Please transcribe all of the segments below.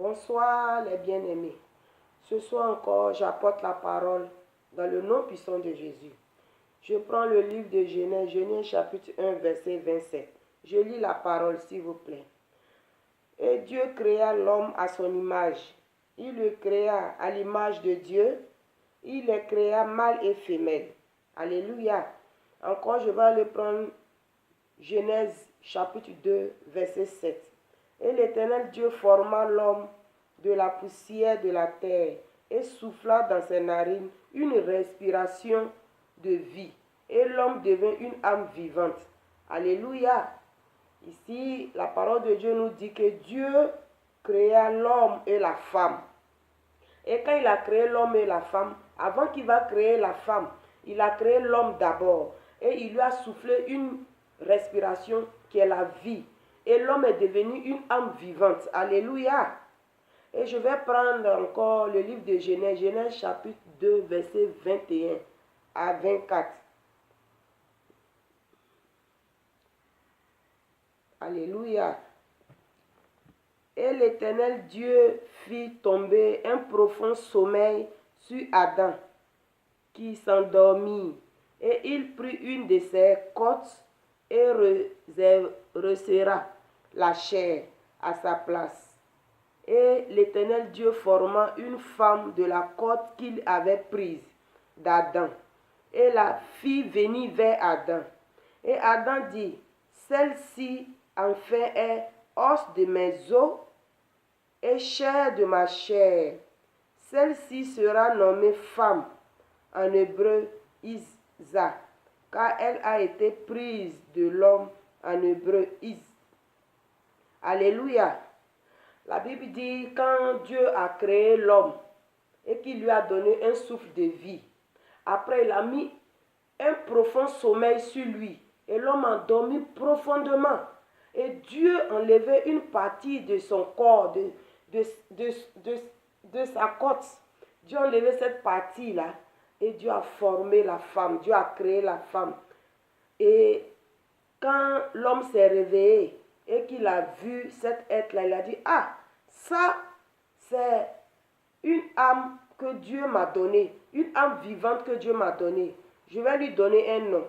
Bonsoir les bien-aimés. Ce soir encore, j'apporte la parole dans le nom puissant de Jésus. Je prends le livre de Genèse, Genèse chapitre 1, verset 27. Je lis la parole, s'il vous plaît. Et Dieu créa l'homme à son image. Il le créa à l'image de Dieu. Il les créa mâle et femelle. Alléluia. Encore, je vais le prendre. Genèse chapitre 2, verset 7. Et l'Éternel Dieu forma l'homme de la poussière de la terre et souffla dans ses narines une respiration de vie. Et l'homme devint une âme vivante. Alléluia. Ici, la parole de Dieu nous dit que Dieu créa l'homme et la femme. Et quand il a créé l'homme et la femme, avant qu'il va créer la femme, il a créé l'homme d'abord. Et il lui a soufflé une respiration qui est la vie. Et l'homme est devenu une âme vivante. Alléluia. Et je vais prendre encore le livre de Genèse, Genèse chapitre 2, verset 21 à 24. Alléluia. Et l'Éternel Dieu fit tomber un profond sommeil sur Adam, qui s'endormit. Et il prit une de ses côtes et resserra la chair à sa place. Et l'Éternel Dieu forma une femme de la côte qu'il avait prise d'Adam, et la fit venir vers Adam. Et Adam dit, celle-ci en fait est os de mes os et chair de ma chair. Celle-ci sera nommée femme, en hébreu Isza, car elle a été prise de l'homme, en hébreu Is. Alléluia. La Bible dit, quand Dieu a créé l'homme et qu'il lui a donné un souffle de vie, après il a mis un profond sommeil sur lui et l'homme a dormi profondément. Et Dieu a enlevé une partie de son corps, de sa côte. Dieu a enlevé cette partie-là et Dieu a formé la femme, Dieu a créé la femme. Et quand l'homme s'est réveillé et qu'il a vu cet être-là, il a dit, ah, ça, c'est une âme que Dieu m'a donnée, une âme vivante que Dieu m'a donnée. Je vais lui donner un nom.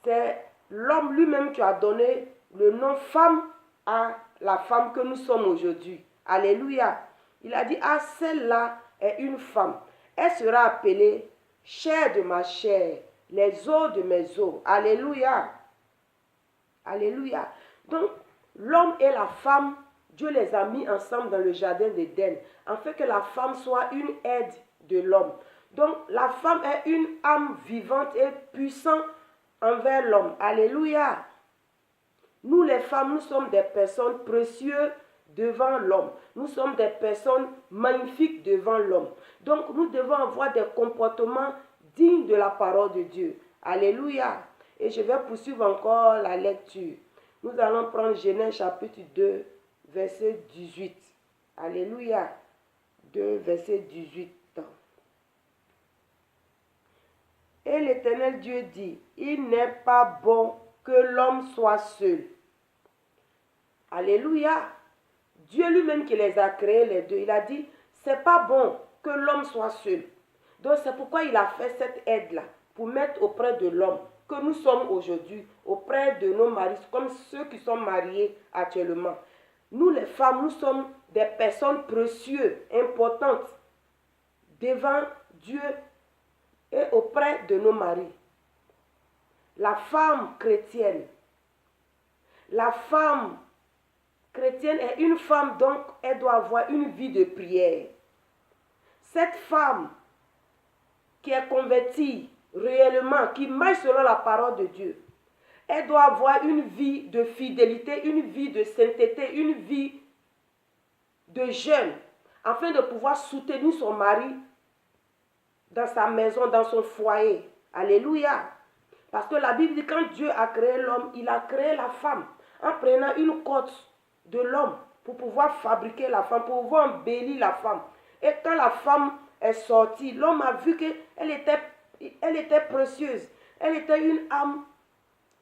C'est l'homme lui-même qui a donné le nom femme à la femme que nous sommes aujourd'hui. Alléluia. Il a dit, ah, celle-là est une femme. Elle sera appelée chair de ma chair, les os de mes os. Alléluia. Alléluia. Donc, l'homme et la femme, Dieu les a mis ensemble dans le jardin d'Éden, afin que la femme soit une aide de l'homme. Donc, la femme est une âme vivante et puissante envers l'homme. Alléluia. Nous, les femmes, nous sommes des personnes précieuses devant l'homme. Nous sommes des personnes magnifiques devant l'homme. Donc, nous devons avoir des comportements dignes de la parole de Dieu. Alléluia. Et je vais poursuivre encore la lecture. Nous allons prendre Genèse chapitre 2, verset 18. Alléluia. 2, verset 18. Et l'Éternel Dieu dit, il n'est pas bon que l'homme soit seul. Alléluia. Dieu lui-même qui les a créés les deux, il a dit, c'est pas bon que l'homme soit seul. Donc c'est pourquoi il a fait cette aide-là, pour mettre auprès de l'homme, que nous sommes aujourd'hui, auprès de nos maris, comme ceux qui sont mariés actuellement. Nous les femmes, nous sommes des personnes précieuses, importantes, devant Dieu et auprès de nos maris. La femme chrétienne est une femme, donc elle doit avoir une vie de prière. Cette femme qui est convertie réellement, qui marche selon la parole de Dieu, elle doit avoir une vie de fidélité, une vie de sainteté, une vie de jeûne, afin de pouvoir soutenir son mari dans sa maison, dans son foyer. Alléluia. Parce que la Bible dit, quand Dieu a créé l'homme, il a créé la femme, en prenant une côte de l'homme pour pouvoir fabriquer la femme, pour pouvoir embellir la femme. Et quand la femme est sortie, l'homme a vu qu'elle était précieuse. Elle était une âme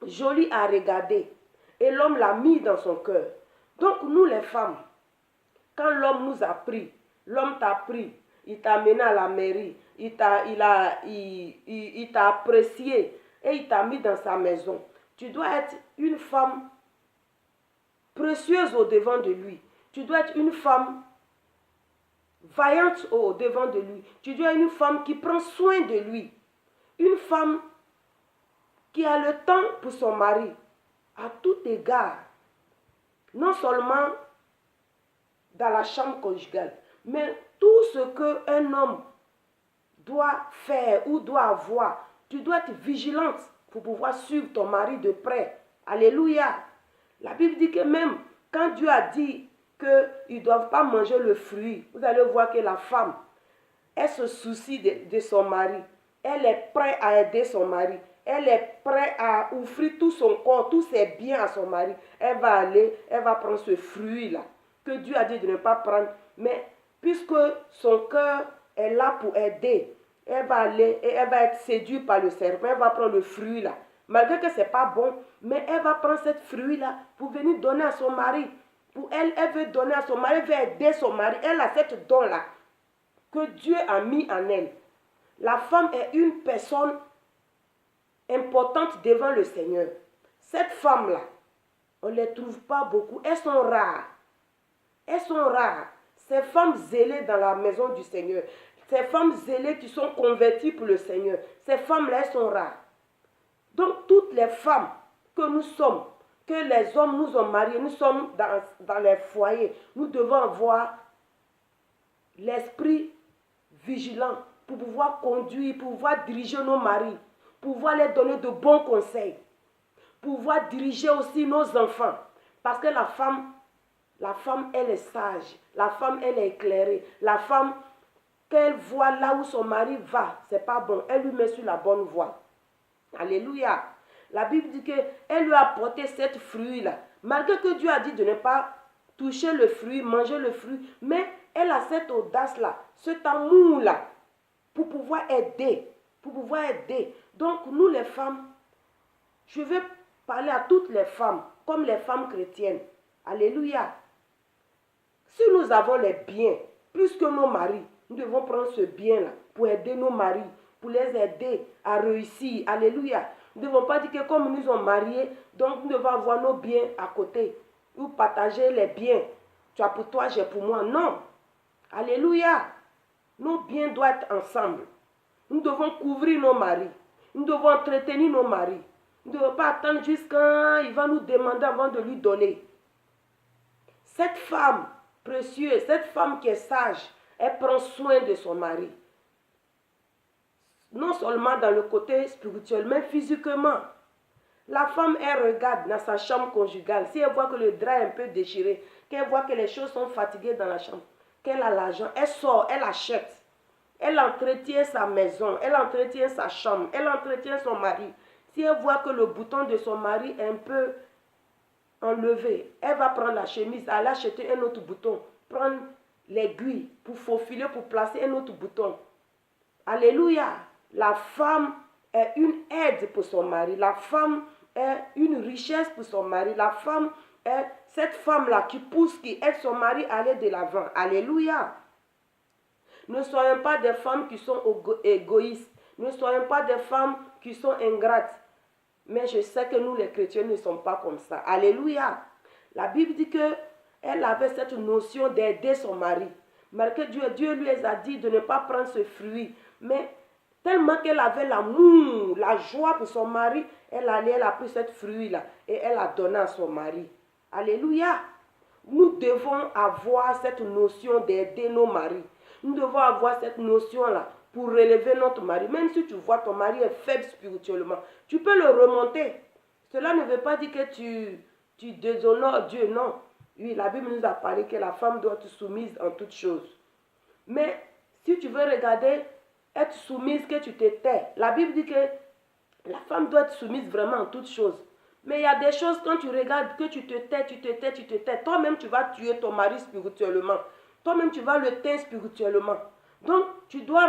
jolie à regarder. Et l'homme l'a mis dans son cœur. Donc nous les femmes, Quand l'homme nous a pris, l'homme t'a pris, il t'a amené à la mairie, il t'a apprécié et il t'a mis dans sa maison. Tu dois être une femme précieuse au devant de lui. Tu dois être une femme vaillante au devant de lui. Tu dois être une femme qui prend soin de lui. Une femme qui a le temps pour son mari, à tout égard. Non seulement dans la chambre conjugale, mais tout ce qu'un homme doit faire ou doit avoir, tu dois être vigilante pour pouvoir suivre ton mari de près. Alléluia. La Bible dit que même quand Dieu a dit qu'ils ne doivent pas manger le fruit, vous allez voir que la femme, elle se soucie de son mari. Elle est prête à aider son mari. Elle est prête à offrir tout son corps, tous ses biens à son mari. Elle va aller, elle va prendre ce fruit-là que Dieu a dit de ne pas prendre. Mais puisque son cœur est là pour aider, elle va aller et elle va être séduite par le serpent. Elle va prendre le fruit-là. Malgré que ce n'est pas bon, mais elle va prendre ce fruit-là pour venir donner à son mari. Pour elle, elle veut donner à son mari, elle veut aider son mari. Elle a cette don-là que Dieu a mis en elle. La femme est une personne importante devant le Seigneur. Cette femme-là, on ne les trouve pas beaucoup. Elles sont rares. Elles sont rares. Ces femmes zélées dans la maison du Seigneur. Ces femmes zélées qui sont converties pour le Seigneur. Ces femmes-là, elles sont rares. Donc, toutes les femmes que nous sommes, que les hommes nous ont mariés, nous sommes dans les foyers, nous devons avoir l'esprit vigilant pour pouvoir conduire, pour pouvoir diriger nos maris, pour pouvoir leur donner de bons conseils, pour pouvoir diriger aussi nos enfants. Parce que la femme, elle est sage, la femme, elle est éclairée, la femme, qu'elle voit là où son mari va, c'est pas bon, elle lui met sur la bonne voie. Alléluia. La Bible dit qu'elle lui a apporté cette fruit-là. Malgré que Dieu a dit de ne pas toucher le fruit, manger le fruit, mais elle a cette audace-là, cet amour-là, pour pouvoir aider, Donc, nous les femmes, je vais parler à toutes les femmes, comme les femmes chrétiennes. Alléluia. Si nous avons les biens, plus que nos maris, nous devons prendre ce bien-là pour aider nos maris, pour les aider à réussir. Alléluia. Nous ne devons pas dire que comme nous sommes mariés, donc nous devons avoir nos biens à côté. Ou partager les biens. Tu as pour toi, j'ai pour moi. Non. Alléluia. Nos biens doivent être ensemble. Nous devons couvrir nos maris. Nous devons entretenir nos maris. Nous ne devons pas attendre jusqu'à il va nous demander avant de lui donner. Cette femme précieuse, cette femme qui est sage, elle prend soin de son mari. Non seulement dans le côté spirituel, mais physiquement. La femme, elle regarde dans sa chambre conjugale. Si elle voit que le drap est un peu déchiré, qu'elle voit que les choses sont fatiguées dans la chambre, qu'elle a l'argent, elle sort, elle achète. Elle entretient sa maison, elle entretient sa chambre, elle entretient son mari. Si elle voit que le bouton de son mari est un peu enlevé, elle va prendre la chemise, aller acheter un autre bouton, prendre l'aiguille pour faufiler, pour placer un autre bouton. Alléluia. La femme est une aide pour son mari. La femme est une richesse pour son mari. La femme est cette femme-là qui pousse, qui aide son mari à aller de l'avant. Alléluia. Ne soyons pas des femmes qui sont égoïstes. Ne soyons pas des femmes qui sont ingrates. Mais je sais que nous, les chrétiens, ne sommes pas comme ça. Alléluia. La Bible dit qu'elle avait cette notion d'aider son mari. Malgré Dieu lui a dit de ne pas prendre ce fruit. Mais tellement qu'elle avait l'amour, la joie pour son mari, elle a pris cette fruit-là et elle a donné à son mari. Alléluia. Nous devons avoir cette notion d'aider nos maris. Nous devons avoir cette notion-là pour relever notre mari. Même si tu vois ton mari est faible spirituellement, tu peux le remonter. Cela ne veut pas dire que tu déshonores Dieu, non. Oui, la Bible nous a parlé que la femme doit être soumise en toutes choses. Mais si tu veux regarder, être soumise, que tu te tais. La Bible dit que la femme doit être soumise vraiment en toutes choses. Mais il y a des choses, quand tu regardes, que tu te tais. Toi-même, tu vas tuer ton mari spirituellement. Toi-même, tu vas le teindre spirituellement. Donc, tu dois